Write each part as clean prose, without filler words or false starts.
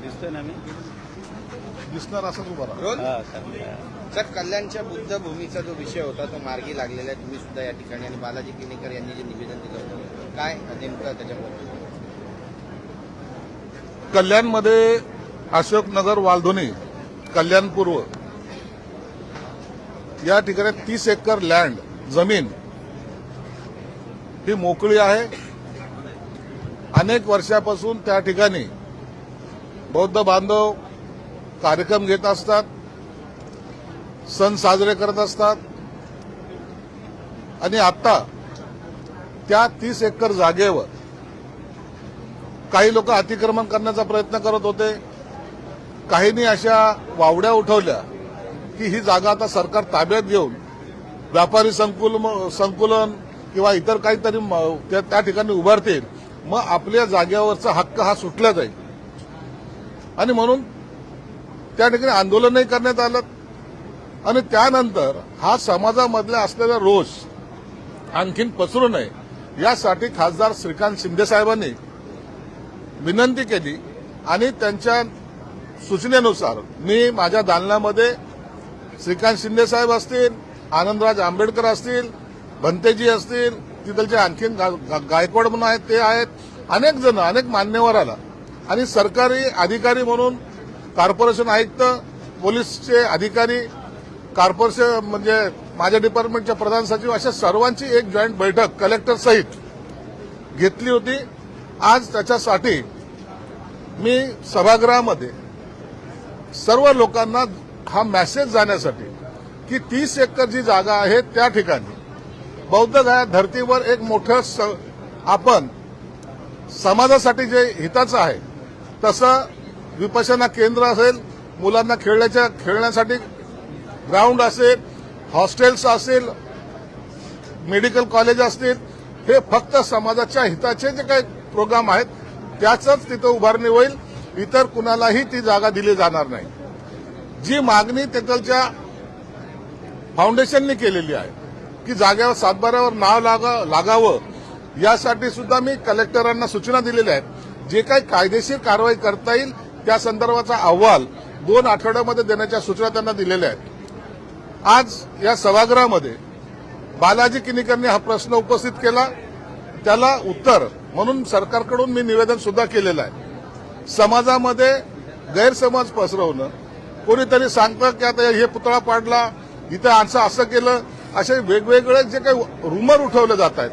दिसतोय ना मी दिसणार असं तू बरा सर, कल्याणच्या बुद्धभूमीचा जो विषय होता तो मार्गी लागलेला आहे. तुम्ही सुद्धा या ठिकाणी आणि बालाजी किनीकर यांनी जे निवेदन दिलं होतं, काय नेमकं त्याच्याबद्दल? कल्याणमध्ये अशोकनगर, वालधुनी, कल्याण पूर्व या ठिकाणी 30 एकर लँड जमीन ही मोकळी आहे. अनेक वर्षापासून त्या ठिकाणी बौद्ध बांधव कार्यक्रम घेत असतात, सण साजरे करत असतात आणि आता त्या 30 एकर जागेवर काही लोक अतिक्रमण करण्याचा प्रयत्न करत होते. काहींनी अशा वावड्या उठवल्या की ही जागा आता सरकार ताब्यात घेऊन व्यापारी संकुलन किंवा इतर काहीतरी त्या ठिकाणी उभारतील, मग आपल्या जागेवरचा हक्क हा सुटला जाईल. आणि म्हणून त्या ठिकाणी आंदोलनही करण्यात आलं आणि त्यानंतर हा समाजामधला असलेला रोष आणखीन पसरू नये यासाठी खासदार श्रीकांत शिंदे साहेबांनी विनंती केली आणि त्यांच्या सूचनेनुसार मी माझ्या दालनामध्ये श्रीकांत शिंदे साहेब असतील, आनंदराज आंबेडकर असतील, भंतेजी असतील, तिथलचे आणखीन गायकवाड म्हणून आहेत ते आहेत, अनेक जण, अनेक मान्यवर आला आणि सरकारी अधिकारी म्हणून कॉर्पोरेशन आयुक्त, पोलीसचे अधिकारी, कॉर्पोरेशन म्हणजे माझ्या डिपार्टमेंटच्या प्रधान सचिव अशा सर्वांची एक जॉईंट बैठक कलेक्टर सहित घेतली होती. आज त्याच्यासाठी मी सभागृहामध्ये सर्व लोकांना हा मेसेज जाण्यासाठी की 30 एकर जी जागा आहे त्या ठिकाणी बौद्ध गया धर्तीवर एक मोठं आपण समाजासाठी जे हिताचं आहे तसं विपश्यना केंद्र असेल, मुलांना खेळण्यासाठी ग्राउंड असेल, हॉस्टेल्स असेल, मेडिकल कॉलेज असतील, हे फक्त समाजाच्या हिताचे जे काही प्रोग्राम आहेत त्याचंच तिथं उभारणी होईल. इतर कुणालाही ती जागा दिली जाणार नाही. जी मागणी तिथलच्या फाउंडेशननी केलेली आहे की जागेवर सातबाऱ्यावर नाव लागावं यासाठी सुद्धा मी कलेक्टरांना सूचना दिलेल्या आहेत. जे काही कायदेशीर कारवाई करता येईल त्या संदर्भाचा अहवाल 2 आठवड्यामध्ये देण्याच्या सूचना त्यांना दिलेल्या आहेत. आज या सभागृहामध्ये बालाजी किनीकरनी हा प्रश्न उपस्थित केला, त्याला उत्तर म्हणून सरकारकडून मी निवेदन सुद्धा केलेलं आहे. समाजामध्ये गैरसमज पसरवणं, कोणीतरी सांगतं की आता हे पुतळा पाडला, इथं असं केलं, असे वेगवेगळे जे काही रुमर उठवले जात आहेत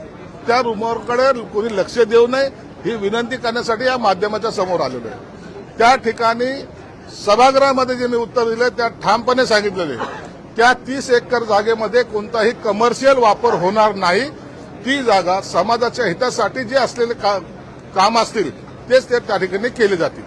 त्या रुमरकडे कोणी लक्ष देऊ नये ही विनंती करण्यासाठी या माध्यमाच्या समोर आलेलो आहे. त्या ठिकाणी सभागृहामध्ये जे मी उत्तर दिलं त्या ठामपणे सांगितलेले त्या 30 एकर जागेमध्ये कोणताही कमर्शियल वापर होणार नाही. ती जागा समाजाच्या हितासाठी जे असलेले काम असतील तेच त्या ठिकाणी केले जातील.